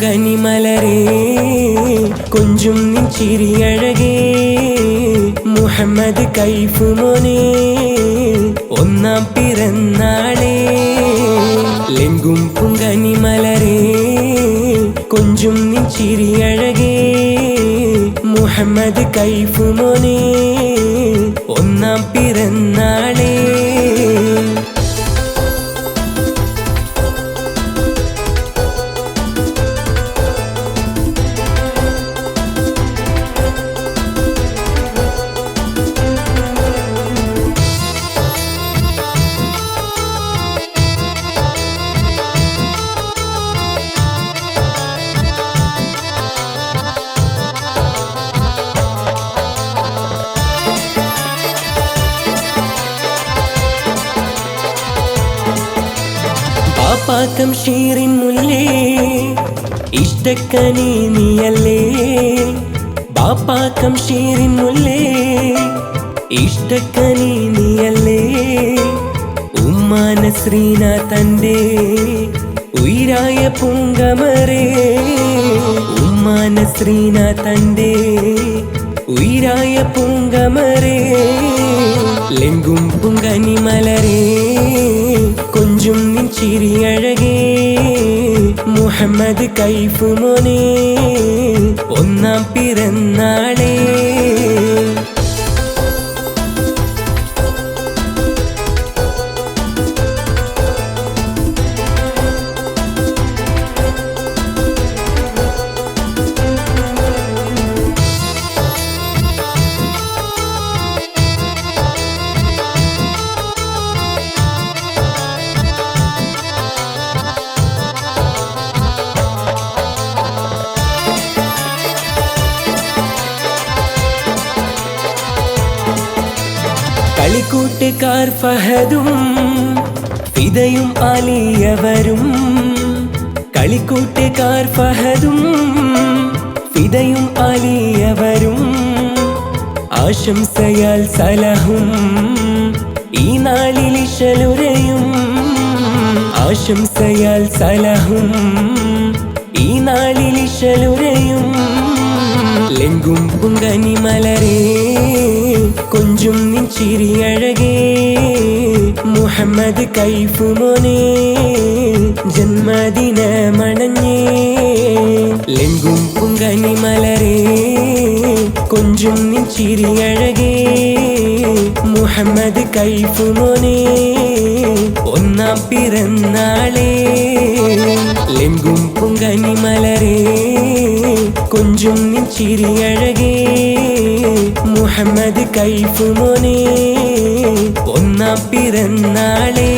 പൂങ്കനി മലരേ കൊഞ്ചും നിൻ ചിരിയഴകേ മുഹമ്മദ് കൈഫ് മോനെ ഒന്നാം പിറന്നാളേ ലെങ്കും പൂങ്കനി മലരേ കൊഞ്ചും നിൻ ചിരിയഴകേ മുഹമ്മദ് കൈഫ് മോനെ ഒന്നാം പിറന്നാളേ പാപ്പാക്കം ഷീറിൻ മുല്ലേ ഇഷ്ടക്കനി നീയല്ലേ ബാപ്പാക്കം ഷീറിൻ മുല്ലേ ഇഷ്ടക്കനി നീയല്ലേ ഉമ്മാന ശ്രീന തൻ്റെ ഉയരായ പൂങ്കമരേ ഉമ്മാന ശ്രീന തൻ്റെ ഉയരായ പൂങ്കമരേ ലെങ്കും പൂങ്കനി മലരേ കൊഞ്ചും നിൻ ചിരിയഴകേ മുഹമ്മദ് കൈഫ് മോനെ ഒന്നാം പിറന്നാളേ കളിക്കൂട്ടുകാർ ഫഹദും ഫിദയും അലിയവരും കളിക്കൂട്ടുകാർ ഫഹദും ഫിദയും അലിയവരും ആശംസയാൽ സലഹും ഈ നാളിൽ ഇശലുരയും ആശംസയാൽ സലഹും ഈ നാളിൽ ഇശലുരയും ലെങ്കും പൂങ്കനി മലരേ കൊഞ്ചും നിൻ ചിരിയഴകേ മുഹമ്മദ് കൈഫ് മോനെ ജന്മദിന മണഞ്ഞേ ലെങ്കും പൂങ്കനി മലരേ കൊഞ്ചും നിൻ ചിരിയഴകേ മുഹമ്മദ് കൈഫ് മോനെ ഒന്നാം പിറന്നാളേ ലെങ്കും പൂങ്കനി മലരേ കൊഞ്ചും നിൻ ചിരിയഴകേ മുഹമ്മദ് കൈഫ് മോനെ ഒന്നാം പിറന്നാളേ